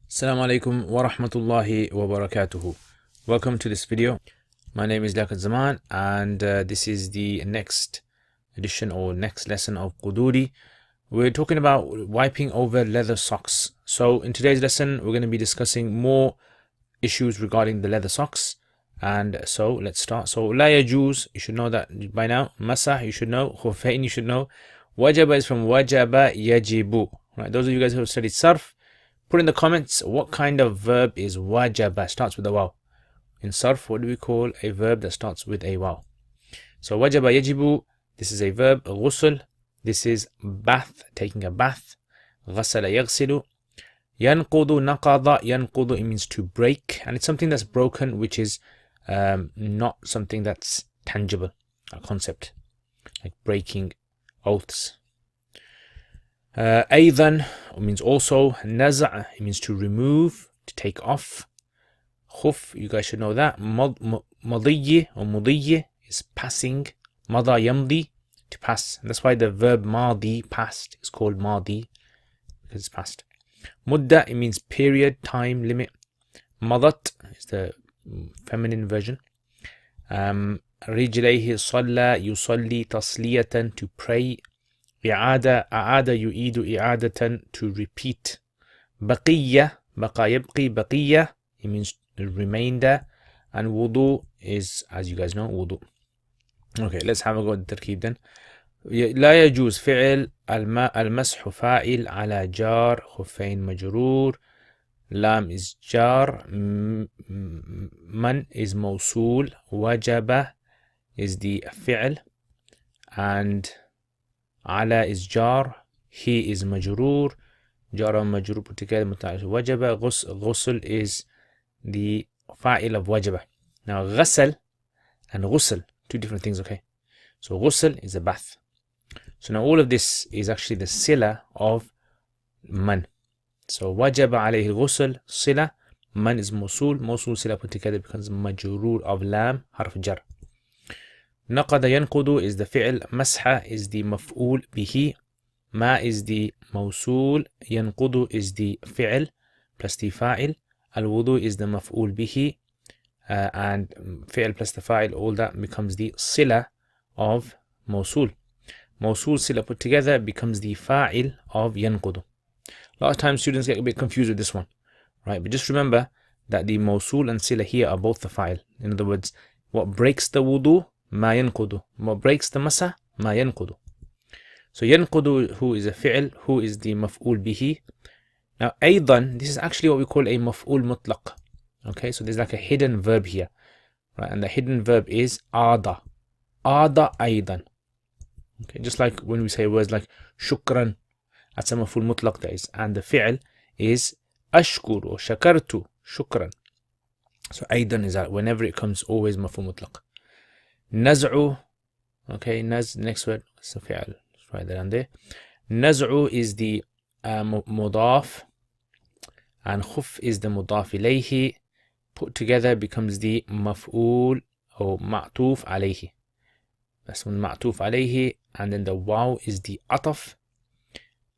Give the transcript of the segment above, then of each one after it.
Assalamu alaikum wa rahmatullahi wa barakatuhu. Welcome to this video. My name is Liaquat and this is the next edition or next lesson of Qudoori. We're talking about wiping over leather socks. So in today's lesson we're going to be discussing more issues regarding the leather socks. And so let's start. So la yajuz, you should know that by now. Masah, you should know. Khuffain, you should know. Wajaba is from wajaba yajibu. Right, those of you guys who have studied sarf, put in the comments what kind of verb is wajaba, starts with a waw. In sarf, what do we call a verb that starts with a waw? So wajaba yajibu, this is a verb. Ghusl, this is bath, taking a bath. Ghasala yaghsilu. Yanqudu naqada, yanqudu, it means to break, and it's something that's broken, which is not something that's tangible, a concept, like breaking oaths. Aydan means also. Naza', it means to remove, to take off. Khuf, you guys should know that. Madiyyi or mudiyyi is passing. Mada yamdi, to pass. And that's why the verb madi, past, is called madi, because it's past. Mudda, it means period, time, limit. Madat is the feminine version. Rijlayhi salla yusalli tasliyatan, to pray. I'ada, a'ada yu'idu i'adatan, to repeat. Baqiyya, baqa yabqi baqiyya, it means the remainder. And wudhu is, as you guys know, wudhu. Okay, let's have a go at the tarkib then. لا يجوز فعل المسح فاعل على جار خفين مجرور. لام is jar, man is موصول, وجب is the fi'l, and ala is jar, he is majroor. Jar and majroor put together متعلق وجب. Ghusl is the fa'il of wajaba. Now ghasal and ghusl, two different things, okay? So ghusl is a bath. So now all of this is actually the sila of man. So wajaba alayhi al-ghusl, sila. Man is موصول sila put together becomes majroor of lam, harf jar. نقد ينقض is the fi'l. مسح is the مفعول به. ما is the موصول. ينقض is the fi'l plus the fa'il. الوضوء is the مفعول به. And fi'l plus the fa'il, all that becomes the sila of موصول. موصول sila put together becomes the fa'il of ينقض. A lot of times students get a bit confused with this one, right? But just remember that the موصول and sila here are both the fa'il. In other words, what breaks the wudu, ما ينقض. What breaks the masa, ما ينقض. So ينقض, who is a fi'l, who is the مفعول به. Now أيضا, this is actually what we call a مفعول مطلق. Okay, so there's like a hidden verb here, right? And the hidden verb is عاد. عاد أيضا. Okay, just like when we say words like شكرا, that's a مفعول مطلق that is, and the fi'l is أشكر or شكرت شكرا. So أيضا is that whenever it comes, always مفعول مطلق. نزع, okay, next word is the fi'l. Let's write that down there. نزع is the مضاف, and خف is the مضاف إليه. Put together becomes the مفعول or معطوف عليه. That's one معطوف عليه, and then the waw is the عطف.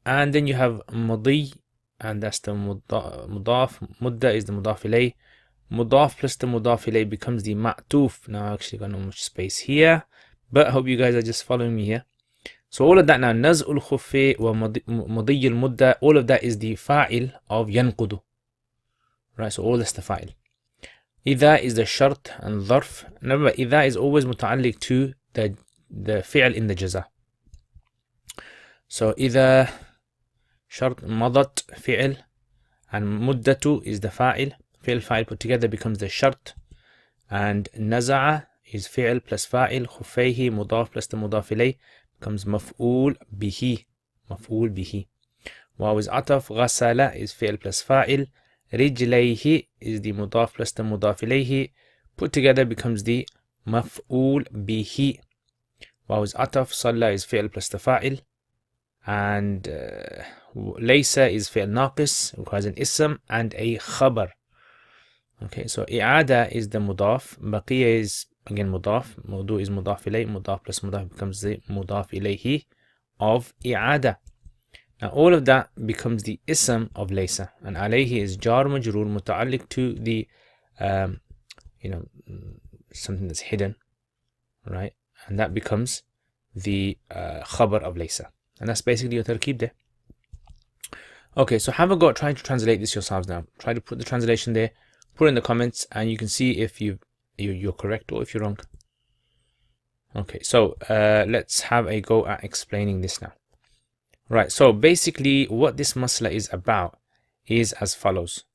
And then you have مضي, and that's the مضاف. مدة is the مضاف إليه. Mudaf plus the mudaf ilayh becomes the ma'tuf. Now I actually got no much space here, but I hope you guys are just following me here. So all of that now, naz'ul khuffi wa mudiyul mudda, all of that is the fa'il of yanqudu. Right, so all that's the fa'il. Idha is the shart and dharf. Remember, idha is always muta'alliq to the fi'l in the jaza. So idha, shart, madat, fi'l, and muddatu is the fa'il. Fi'l fa'il put together becomes the shart, and naza'a is fi'l plus fa'il. Khuffayhi mudaf plus the mudaf ilayh becomes maf'ul bihi. Maf'ul bihi. Waw is ataf. Ghasala is fi'l plus fa'il. Rijlayhi is the mudaf plus the mudaf ilayhi. Put together becomes the maf'ul bihi. Waw is ataf. Salla is fi'l plus the fa'il. And laysa is fi'l naqis, who has an ism and a khabar. Okay, so i'ada is the mudaf, baqiya is again mudaf, wudu is mudaf ilayh, mudaf plus mudaf becomes the mudaf ilayhi of i'ada. Now all of that becomes the ism of laysa, and alayhi is jar majroor muta'alliq to the something that's hidden, right? And that becomes the khabar of laysa, and that's basically your tarkib there. Okay, so have a go at trying to translate this yourselves now. Try to put the translation there, put it in the comments, and you can see if you're correct or if you're wrong. Okay, so let's have a go at explaining this now. Right, so basically what this masla is about is as follows.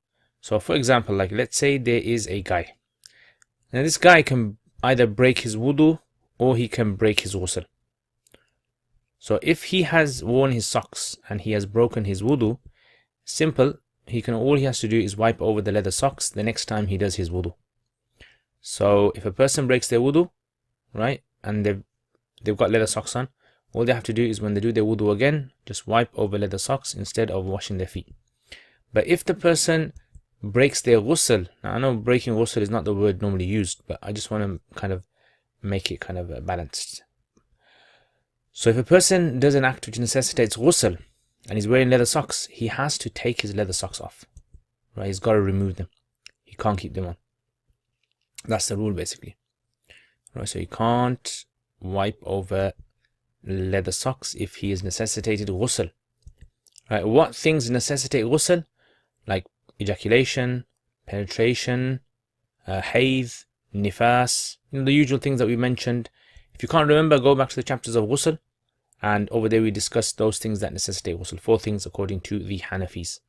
So for example, like let's say there is a guy. Now this guy can either break his wudu or he can break his ghusl. So if he has worn his socks and he has broken his wudu, simple, all he has to do is wipe over the leather socks the next time he does his wudu. So if a person breaks their wudu, right, and they've got leather socks on, all they have to do is when they do their wudu again, just wipe over leather socks instead of washing their feet. But if the person breaks their ghusl, now I know breaking ghusl is not the word normally used, but I just want to kind of make it kind of balanced. So if a person does an act which necessitates ghusl and he's wearing leather socks, he has to take his leather socks off, right? He's got to remove them. He can't keep them on. That's the rule basically, right? So he can't wipe over leather socks if he is necessitated ghusl, right? What things necessitate ghusl? Like ejaculation, penetration, hayd, nifas, the usual things that we mentioned. If you can't remember, go back to the chapters of ghusl, and over there we discussed those things that necessitate ghusl, 4 things according to the Hanafis.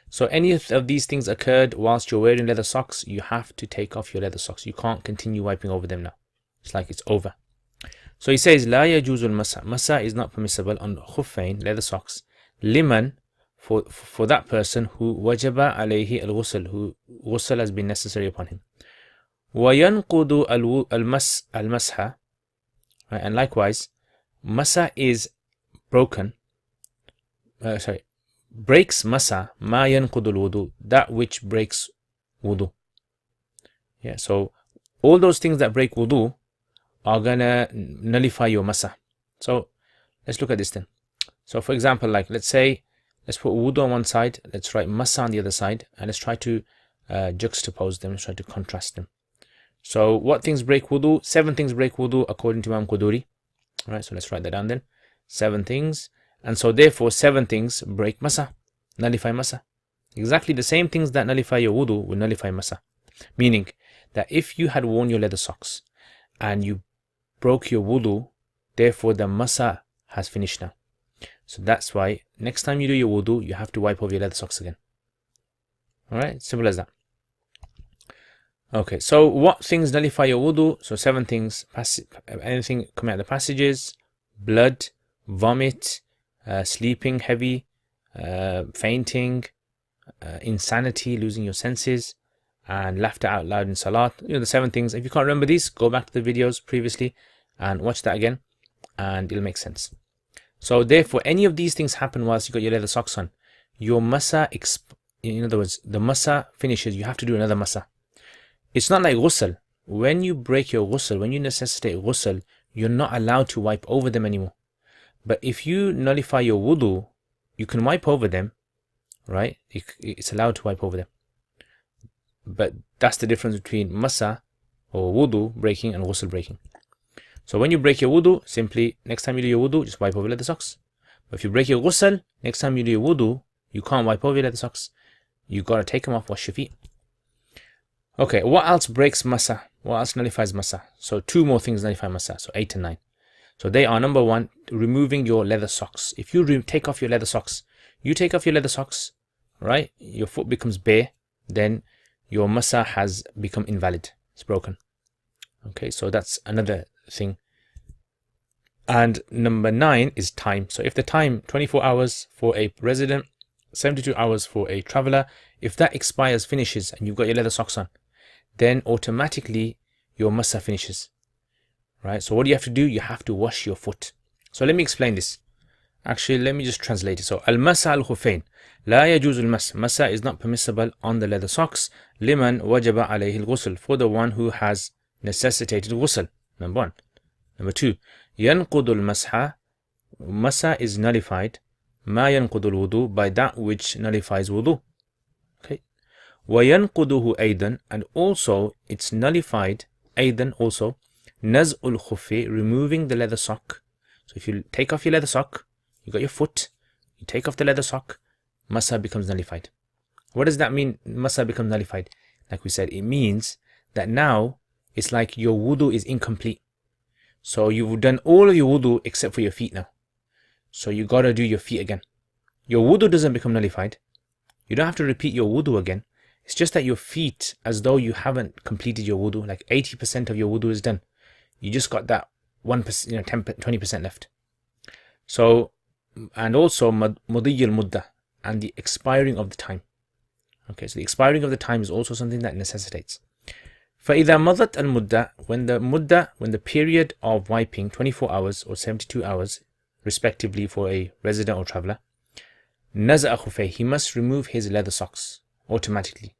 So any of these things occurred whilst you're wearing leather socks, you have to take off your leather socks. You can't continue wiping over them now. It's like it's over. So he says, لا يجوز المسح. Masa is not permissible on khuffain, leather socks. Liman, for that person who wajaba alayhi al-ghusl, who ghusl has been necessary upon him. وينقض المسح, right? And likewise, masa is broken. Breaks masa ma yanqudul wudu, that which breaks wudu. Yeah, so all those things that break wudu are gonna nullify your masa. So let's look at this then. So for example, like let's put wudu on one side, let's write masa on the other side, and let's try to juxtapose them, let's try to contrast them. So what things break wudu? 7 things break wudu according to al-Qudoori. Right, so let's write that down then. 7 things. And so therefore 7 things break masa, nullify masa. Exactly the same things that nullify your wudu will nullify masa. Meaning that if you had worn your leather socks and you broke your wudu, therefore the masa has finished now. So that's why next time you do your wudu, you have to wipe over your leather socks again. Alright, simple as that. Okay, so what things nullify your wudu? So 7 things, anything coming out of the passages, blood, vomit, sleeping heavy, fainting, insanity, losing your senses, and laughter out loud in salat. The 7 things. If you can't remember these, go back to the videos previously and watch that again, and it'll make sense. So therefore, any of these things happen whilst you got your leather socks on, your masa, in other words, the masa finishes, you have to do another masa. It's not like ghusl. When you break your ghusl, when you necessitate ghusl, you're not allowed to wipe over them anymore. But if you nullify your wudu, you can wipe over them, right? It's allowed to wipe over them. But that's the difference between masa or wudu breaking and ghusl breaking. So when you break your wudu, simply next time you do your wudu, just wipe over leather socks. But if you break your ghusl, next time you do your wudu, you can't wipe over your leather socks. You got to take them off, wash your feet. Okay, what else breaks masa? What else nullifies masa? So 2 more things nullify masa, so 8 and 9. So they are, number 1, removing your leather socks. If you take off your leather socks, right, your foot becomes bare, then your masa has become invalid. It's broken. Okay, so that's another thing. And number 9 is time. So if the time, 24 hours for a resident, 72 hours for a traveler, if that expires, finishes, and you've got your leather socks on, then automatically your masa finishes. Right? So what do you have to do? You have to wash your foot. So let me explain this. Actually, let me just translate it. So al-masa al-khuffain. La yajuz al-mas. Masa is not permissible on the leather socks. Liman wajaba alayhi al-ghusl. For the one who has necessitated ghusl. Number 1. Number 2. Yanqudu al-masha. Masa is nullified. ما ينقض الوضوء, by that which nullifies wudu. Okay. وينقضه أيضا, and also it's nullified, أيضا also, نزع الخف, removing the leather sock. So if you take off your leather sock, you got your foot, you take off the leather sock, masa becomes nullified. What does that mean, masa becomes nullified? Like we said, it means that now it's like your wudu is incomplete. So you've done all of your wudu except for your feet now. So you gotta do your feet again. Your wudu doesn't become nullified. You don't have to repeat your wudu again. It's just that your feet, as though you haven't completed your wudu, like 80% of your wudu is done. You just got that 1%, 10, 20% left. So, and also mudiyy al-mudda, and the expiring of the time. Okay, so the expiring of the time is also something that necessitates. فَإِذَا مَضَتْ الْمُدَّةِ, when the period of wiping, 24 hours or 72 hours, respectively for a resident or traveller, نَزَعَ خُفَيْهِ, he must remove his leather socks automatically.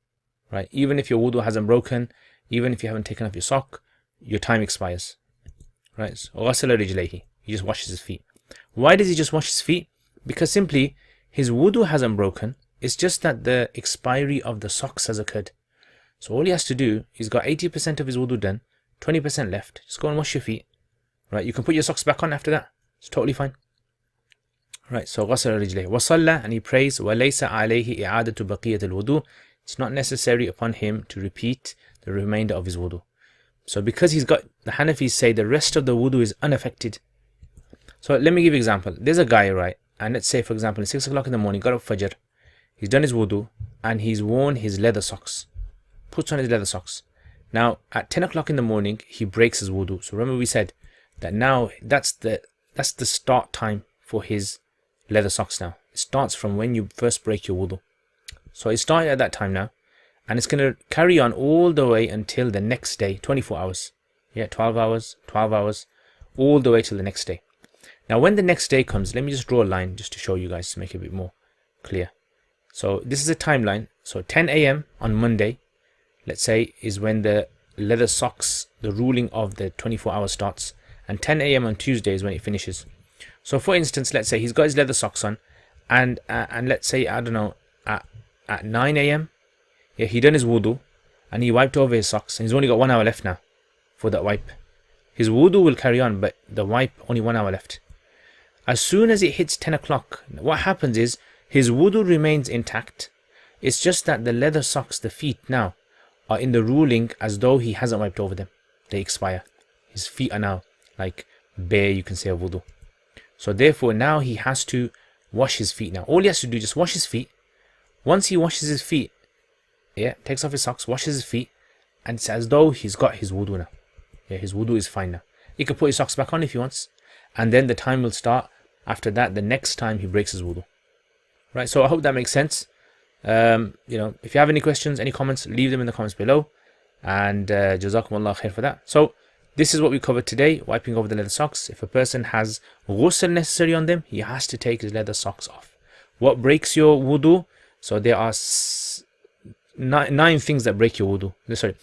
Right? Even if your wudu hasn't broken, even if you haven't taken off your sock, your time expires. Right? So, غَسَلَ رِجْلَيْهِ, he just washes his feet. Why does he just wash his feet? Because simply, his wudu hasn't broken, it's just that the expiry of the socks has occurred. So all he has to do, he's got 80% of his wudu done, 20% left. Just go and wash your feet. Right? You can put your socks back on after that. It's totally fine. Right? So غسل رجليه وصلى, and he prays وَلَيْسَ عَلَيْهِ إِعَادَةُ بَقِيَّةِ الْوُضُوءِ. It's not necessary upon him to repeat the remainder of his wudu. So because he's got, the Hanafis say the rest of the wudu is unaffected. So let me give you an example. There's a guy, right? And let's say, for example, at 6 o'clock in the morning, got up Fajr, he's done his wudu, and he's worn his leather socks. Puts on his leather socks. Now, at 10 o'clock in the morning, he breaks his wudu. So remember we said that now that's the start time for his leather socks now. It starts from when you first break your wudu. So it started at that time now, and it's going to carry on all the way until the next day, 24 hours. Yeah, 12 hours, all the way till the next day. Now, when the next day comes, let me just draw a line just to show you guys, to make it a bit more clear. So this is a timeline. So 10 a.m. on Monday, let's say, is when the leather socks, the ruling of the 24 hours starts, and 10 a.m. on Tuesday is when it finishes. So for instance, let's say he's got his leather socks on, and let's say, I don't know, at 9 a.m. yeah, he done his wudu, and he wiped over his socks, and he's only got 1 hour left now for that wipe. His wudu will carry on, but the wipe, only 1 hour left. As soon as it hits 10 o'clock, what happens is his wudu remains intact. It's just that the leather socks, the feet now, are in the ruling as though he hasn't wiped over them. They expire. His feet are now like bare, you can say, of wudu. So therefore now he has to wash his feet now. All he has to do is just wash his feet. Once he washes his feet, yeah, takes off his socks, washes his feet, and it's as though he's got his wudu now. Yeah, his wudu is fine now. He can put his socks back on if he wants, and then the time will start after that, the next time he breaks his wudu. Right, so I hope that makes sense. If you have any questions, any comments, leave them in the comments below, and jazakumullah khair for that. So this is what we covered today, wiping over the leather socks. If a person has ghusl necessary on them, he has to take his leather socks off. What breaks your wudu? So there are 9 things that break your wudu. Sorry,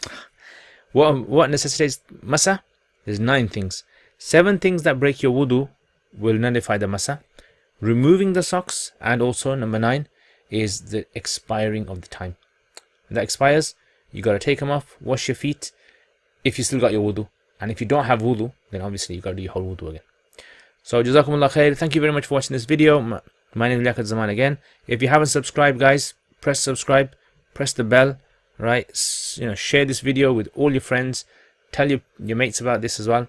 what necessitates masa? There's 9 things. 7 things that break your wudu will nullify the masa. Removing the socks, and also number 9 is the expiring of the time. When that expires, you got to take them off, wash your feet if you still got your wudu, and if you don't have wudu, then obviously you got to do your whole wudu again. So jazakumullah khair. Thank you very much for watching this video. My name is Liaquat Zaman again. If you haven't subscribed, guys, press subscribe, press the bell, right? Share this video with all your friends, tell your mates about this as well,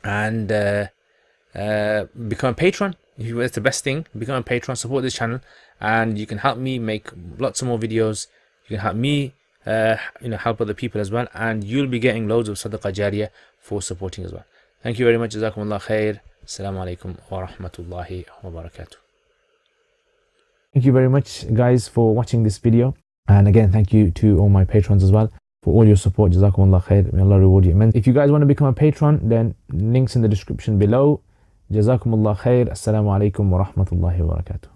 and become a patron. That's the best thing. Become a patron, support this channel, and you can help me make lots of more videos. You can help me help other people as well, and you'll be getting loads of sadaqah jariyah for supporting as well. Thank you very much. Jazakumullah khair. Assalamu alaikum wa rahmatullahi wa barakatuh. Thank you very much, guys, for watching this video, and again, thank you to all my patrons as well for all your support. Jazakumullah khair. May Allah reward you immensely. If you guys want to become a patron, then links in the description below. Jazakumullah khair. Assalamu alaikum wa rahmatullahi wa barakatuh.